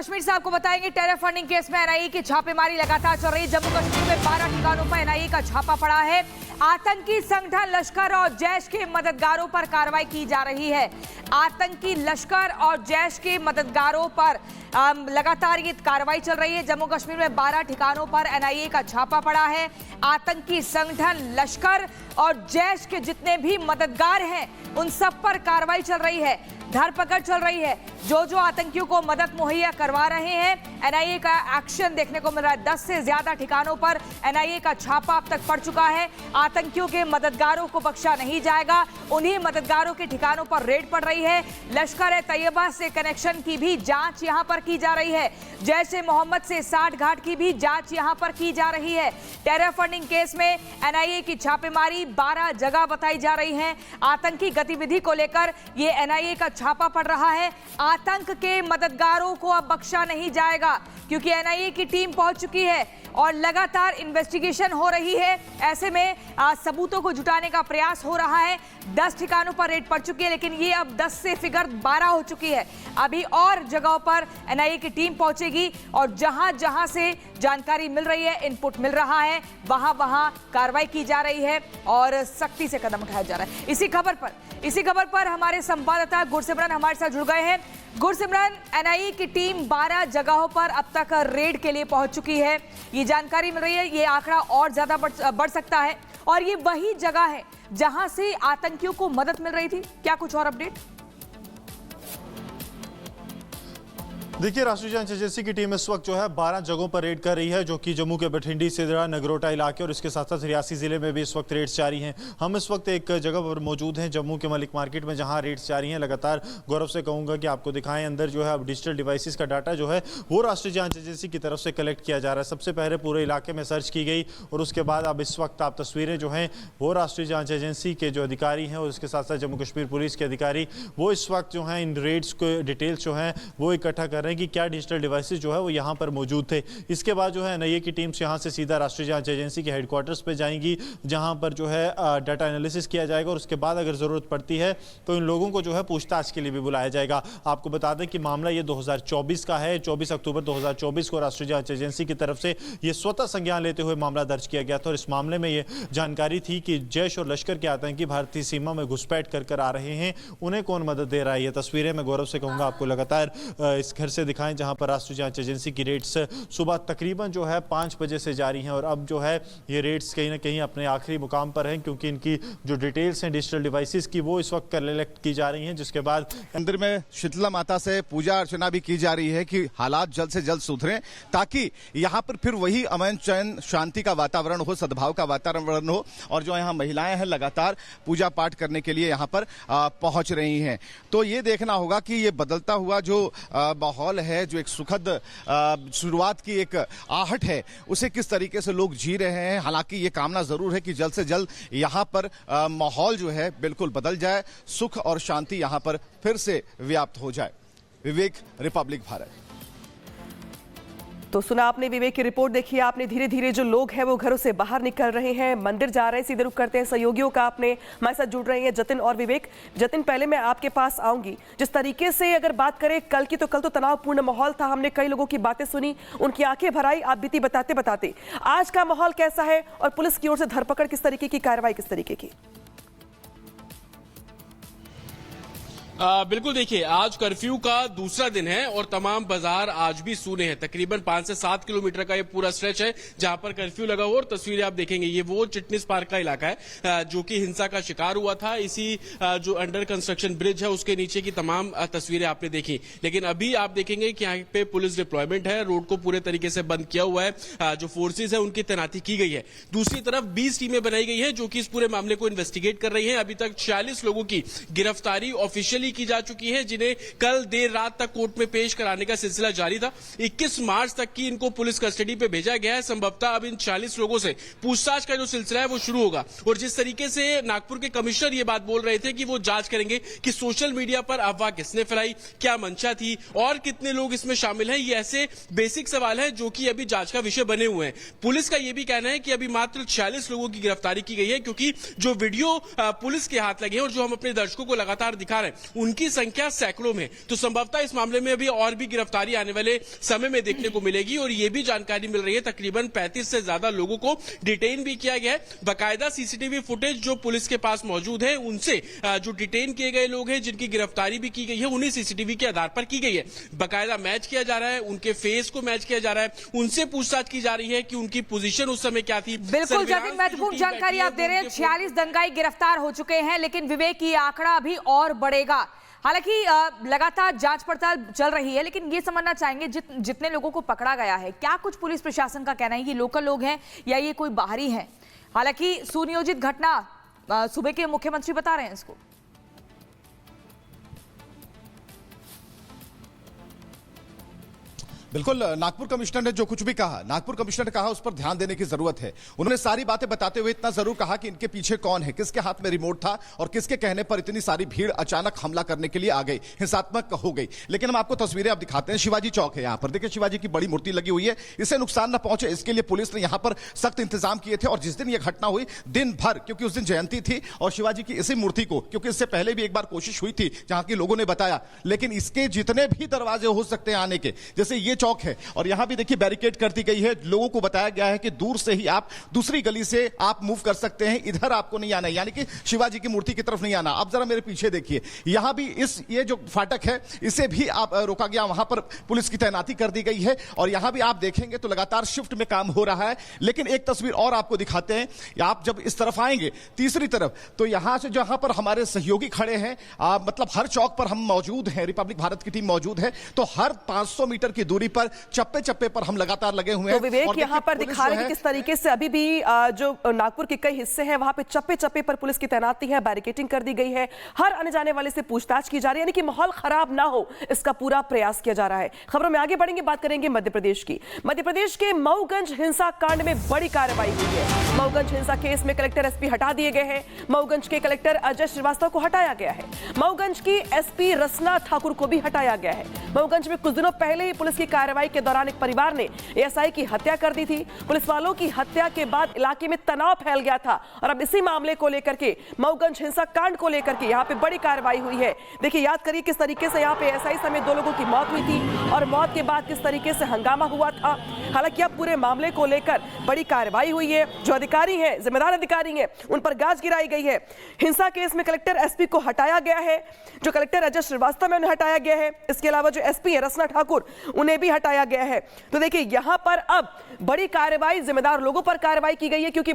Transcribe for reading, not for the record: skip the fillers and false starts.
कश्मीर से आपको बताएंगे टेरर फंडिंग केस में एनआईए की छापेमारी लगातार चल रही है। जम्मू कश्मीर में 12 ठिकानों पर एनआईए का छापा पड़ा है। आतंकी संगठन लश्कर और जैश के मददगारों पर कार्रवाई की जा रही है। आतंकी लश्कर और जैश के मददगारों पर लगातार ये कार्रवाई चल रही है। जम्मू कश्मीर में 12 ठिकानों पर एनआईए का छापा पड़ा है। आतंकी संगठन लश्कर और जैश के जितने भी मददगार हैं उन सब पर कार्रवाई चल रही है, धरपकड़ चल रही है। जो आतंकियों को मदद मुहैया करवा रहे हैं, एनआईए का एक्शन देखने को मिल रहा है। 10 से ज्यादा ठिकानों पर एनआईए का छापा अब तक पड़ चुका है। आतंकियों के मददगारों को बख्शा नहीं जाएगा। उन्हीं मददगारों के ठिकानों पर रेड पड़ रही है। लश्कर ए तैयबा से कनेक्शन की भी जांच यहां पर की जा रही है। जैश ए मोहम्मद से 60 घाट की भी जांच यहां पर की जा रही है। टेरर फंडिंग केस में एनआईए की छापेमारी 12 जगह बताई जा रही है। आतंकी गतिविधि को लेकर यह एनआईए का छापा पड़ रहा है। आतंक के मददगारों को अब बख्शा नहीं जाएगा क्योंकि एनआईए की टीम पहुंच चुकी है और लगातार इन्वेस्टिगेशन हो रही है। ऐसे में सबूतों को जुटाने का प्रयास हो रहा है। 10 ठिकानों पर रेड पड़ चुकी है, लेकिन ये अब 10 से फिगर 12 हो चुकी है। अभी और जगहों पर एनआईए की टीम पहुंचेगी और जहां जहां से जानकारी मिल रही है, इनपुट मिल रहा है, वहां वहां कार्रवाई की जा रही है और सख्ती से कदम उठाया जा रहा है। इसी खबर पर हमारे संवाददाता गुरसिमरन हमारे साथ जुड़ गए हैं। गुरसिमरन, एनआईए की टीम 12 जगहों पर अब तक रेड के लिए पहुंच चुकी है, ये जानकारी मिल रही है। ये आंकड़ा और ज्यादा बढ़ सकता है और ये वही जगह है जहां से आतंकियों को मदद मिल रही थी। क्या कुछ और अपडेट? देखिए, राष्ट्रीय जांच एजेंसी की टीम इस वक्त जो है 12 जगहों पर रेड कर रही है, जो कि जम्मू के बठिंडी, सिदरा, नगरोटा इलाके और इसके साथ साथ रियासी जिले में भी इस वक्त रेड्स जारी हैं। हम इस वक्त एक जगह पर मौजूद हैं जम्मू के मलिक मार्केट में, जहां रेड्स जारी हैं। लगातार गौरव से कहूंगा कि आपको दिखाएं, अंदर जो है अब डिजिटल डिवाइसेस का डाटा जो है वो राष्ट्रीय जांच एजेंसी की तरफ से कलेक्ट किया जा रहा है। सबसे पहले पूरे इलाके में सर्च की गई और उसके बाद अब इस वक्त आप तस्वीरें जो हैं वो राष्ट्रीय जाँच एजेंसी के जो अधिकारी हैं और उसके साथ साथ जम्मू कश्मीर पुलिस के अधिकारी वो इस वक्त जो हैं इन रेड्स को डिटेल्स जो हैं वो इकट्ठा कर रहे हैं कि क्या डिजिटल डिवाइसेस जो है वो यहाँ पर मौजूद थे। इसके बाद जो है एनआईए की टीम से यहाँ से सीधा राष्ट्रीय जांच एजेंसी के हेडक्वार्टर्स पे जाएंगी, जहाँ पर जो है डाटा एनालिसिस किया जाएगा और उसके बाद अगर ज़रूरत पड़ती है तो इन लोगों को जो है पूछताछ के लिए भी बुलाया जाएगा। आपको बता दें कि मामला ये 2024 का है। 24 अक्टूबर 2024 को राष्ट्रीय जांच एजेंसी की तरफ से ये स्वतः संज्ञान लेते हुए मामला दर्ज किया गया था और इस मामले में ये जानकारी थी कि जैश और लश्कर के आतंकी भारतीय सीमा में घुसपैठ कर आ रहे हैं, उन्हें कौन मदद दे रहा है। ये तस्वीरें मैं गौरव से कहूँगा आपको लगातार इस घर से दिखाएं, जहाँ पर राष्ट्रीय जांच एजेंसी की रेड्स सुबह तकरीबन जो है 5 बजे से जारी हैं और अब जो है ये रेड्स कहीं ना कहीं अपने आखिरी मुकाम पर हैं, क्योंकि इनकी जो डिटेल्स हैं डिजिटल डिवाइसेस की वो इस वक्त कलेक्ट की जा रही हैं। जिसके बाद मंदिर में शीतला माता से पूजा अर्चना भी की जा रही है कि हालात जल्द से जल्द सुधरें, ताकि यहाँ पर फिर वही अमन चैन शांति का वातावरण हो, सद्भाव का वातावरण हो। और जो यहाँ महिलाएं हैं लगातार पूजा पाठ करने के लिए यहाँ पर पहुंच रही हैं। तो ये देखना होगा कि ये बदलता हुआ जो माहौल है, जो एक सुखद शुरुआत की एक आहट है, उसे किस तरीके से लोग जी रहे हैं। हालांकि ये कामना जरूर है कि जल्द से जल्द यहाँ पर माहौल जो है बिल्कुल बदल जाए, सुख और शांति यहाँ पर फिर से व्याप्त हो जाए। विवेक, रिपब्लिक भारत। तो सुना आपने विवेक की रिपोर्ट, देखिए आपने। धीरे धीरे जो लोग हैं वो घरों से बाहर निकल रहे हैं, मंदिर जा रहे हैं। सीधे रुख करते हैं सहयोगियों का, आपने हमारे साथ जुड़ रहे हैं जतिन और विवेक। जतिन, पहले मैं आपके पास आऊंगी। जिस तरीके से अगर बात करें कल की, तो कल तो तनावपूर्ण माहौल था। हमने कई लोगों की बातें सुनी, उनकी आंखें भर आई आप बीती बताते बताते। आज का माहौल कैसा है और पुलिस की ओर से धरपकड़ किस तरीके की, कार्रवाई किस तरीके की? बिल्कुल, देखिए आज कर्फ्यू का दूसरा दिन है और तमाम बाजार आज भी सूने हैं। तकरीबन 5 से 7 किलोमीटर का ये पूरा स्ट्रेच है जहां पर कर्फ्यू लगा हुआ। और तस्वीरें आप देखेंगे, ये वो चिटनिस पार्क का इलाका है जो कि हिंसा का शिकार हुआ था। इसी जो अंडर कंस्ट्रक्शन ब्रिज है उसके नीचे की तमाम तस्वीरें आपने देखी। लेकिन अभी आप देखेंगे कि यहाँ पे पुलिस डिप्लॉयमेंट है, रोड को पूरे तरीके से बंद किया हुआ है। जो फोर्सेज है उनकी तैनाती की गई है। दूसरी तरफ 20 टीमें बनाई गई है जो कि इस पूरे मामले को इन्वेस्टिगेट कर रही है। अभी तक 46 लोगों की गिरफ्तारी ऑफिशियली की जा चुकी है, जिन्हें कल देर रात तक कोर्ट में पेश कराने का सिलसिला जारी था। 21 मार्च तक की इनको पुलिस कस्टडी पे भेजा गया है। संभवतः अब इन 40 लोगों से पूछताछ का जो सिलसिला है वो शुरू होगा। और जिस तरीके से नागपुर के कमिश्नर ये बात बोल रहे थे कि वो जांच करेंगे कि सोशल मीडिया पर अफवाह किसने फैलाई, क्या मंशा थी और कितने लोग इसमें शामिल हैं, ये ऐसे बेसिक सवाल है जो कि अभी जांच का विषय बने हुए हैं। पुलिस का यह भी कहना है कि अभी मात्र 46 लोगों की गिरफ्तारी की गई है, क्योंकि जो वीडियो पुलिस के हाथ लगे हैं और जो हम अपने दर्शकों को लगातार दिखा रहे हैं उनकी संख्या सैकड़ों में। तो संभवतः इस मामले में अभी और भी गिरफ्तारी आने वाले समय में देखने को मिलेगी। और ये भी जानकारी मिल रही है तकरीबन 35 से ज्यादा लोगों को डिटेन भी किया गया है। बाकायदा सीसीटीवी फुटेज जो पुलिस के पास मौजूद है, उनसे जो डिटेन किए गए लोग हैं, जिनकी गिरफ्तारी भी की गई है, उन्हीं सीसीटीवी के आधार पर की गई है। बाकायदा मैच किया जा रहा है, उनके फेस को मैच किया जा रहा है, उनसे पूछताछ की जा रही है कि उनकी पोजीशन उस समय क्या थी। बिल्कुल जतिन, महत्वपूर्ण जानकारी आप दे रहे हैं। 46 दंगाई गिरफ्तार हो चुके हैं, लेकिन विवेक ये आंकड़ा अभी और बढ़ेगा। हालांकि लगातार जांच पड़ताल चल रही है, लेकिन ये समझना चाहेंगे जितने लोगों को पकड़ा गया है, क्या कुछ पुलिस प्रशासन का कहना है ये लोकल लोग हैं या ये कोई बाहरी हैं? हालांकि सुनियोजित घटना सूबे के मुख्यमंत्री बता रहे हैं इसको। बिल्कुल, नागपुर कमिश्नर ने जो कुछ भी कहा, नागपुर कमिश्नर ने कहा उस पर ध्यान देने की जरूरत है। उन्होंने सारी बातें बताते हुए इतना जरूर कहा कि इनके पीछे कौन है, किसके हाथ में रिमोट था और किसके कहने पर इतनी सारी भीड़ अचानक हमला करने के लिए आ गई, हिंसात्मक हो गई। लेकिन हम आपको तस्वीरें अब दिखाते हैं। शिवाजी चौक है यहाँ पर, देखिए शिवाजी की बड़ी मूर्ति लगी हुई है, इसे नुकसान न पहुंचे इसके लिए पुलिस ने यहाँ पर सख्त इंतजाम किए थे। और जिस दिन यह घटना हुई, दिन भर, क्योंकि उस दिन जयंती थी और शिवाजी की इसी मूर्ति को, क्योंकि इससे पहले भी एक बार कोशिश हुई थी जहां के लोगों ने बताया, लेकिन इसके जितने भी दरवाजे हो सकते हैं आने के, जैसे ये चौक है और यहां भी देखिए बैरिकेड कर दी गई है। लोगों को बताया गया है कि दूर से ही आप दूसरी गली से आप मूव कर सकते हैं, इधर आपको नहीं आना है, यानी कि शिवाजी की मूर्ति की तरफ नहीं आना। अब जरा मेरे पीछे देखिए, यहां भी ये जो फाटक है इसे भी आप रोका गया, वहां पर पुलिस की तैनाती कर दी गई है। और यहां भी आप देखेंगे तो लगातार शिफ्ट में काम हो रहा है। लेकिन एक तस्वीर और आपको दिखाते हैं, आप जब इस तरफ आएंगे तीसरी तरफ, तो यहां से जहां पर हमारे सहयोगी खड़े हैं, मतलब हर चौक पर हम मौजूद हैं, रिपब्लिक भारत की टीम मौजूद है, तो हर 500 मीटर की दूरी पर चप्पे चप्पे पर हम लगातार लगे हुए हैं। तो विवेक यहाँ पर दिखा रहे हैं कि किस तरीके से अभी भी जो नागपुर के कई हिस्से हैं वहां पे चप्पे चप्पे पर पुलिस की तैनाती है, बैरिकेडिंग कर दी गई है, हर आने जाने वाले से पूछताछ की जा रही है, यानी कि माहौल खराब ना हो इसका पूरा प्रयास किया जा रहा है। खबरों में आगे बढ़ेंगे, बात करेंगे मध्य प्रदेश की। मध्य प्रदेश के मऊगंज हिंसा कांड में बड़ी कार्रवाई हुई है। मऊगंज हिंसा केस में कलेक्टर एसपी हटा दिए गए हैं। मऊगंज के कलेक्टर अजय श्रीवास्तव को हटाया गया है। मऊगंज की एसपी रसना ठाकुर को भी हटाया गया है। मऊगंज में कुछ दिनों पहले ही पुलिस की कार्रवाई के दौरान एक परिवार ने एएसआई की हत्या कर दी थी। पुलिस वालों की हत्या के बाद इलाके में तनाव फैल गया था और अब इसी मामले को लेकर के, मऊगंज हिंसा कांड को लेकर के यहाँ पे बड़ी कार्रवाई हुई है। देखिए, याद करिए किस तरीके से यहाँ पे एएसआई समेत 2 लोगों की मौत हुई थी और मौत के बाद किस तरीके से हंगामा हुआ था। हालांकि अब पूरे मामले को लेकर बड़ी कार्रवाई हुई है। जो अधिकारी हैं, जिम्मेदार अधिकारी हैं, उन पर गाज गिराई गई है। हिंसा केस में कलेक्टर एसपी को हटाया गया है। जो कलेक्टर अजय श्रीवास्तव में उन्हें हटाया गया है, इसके अलावा जो एसपी है रसना ठाकुर, उन्हें भी हटाया गया है। तो देखिए, यहां पर अब बड़ी कार्रवाई, जिम्मेदार लोगों पर कार्रवाई की गई है, क्योंकि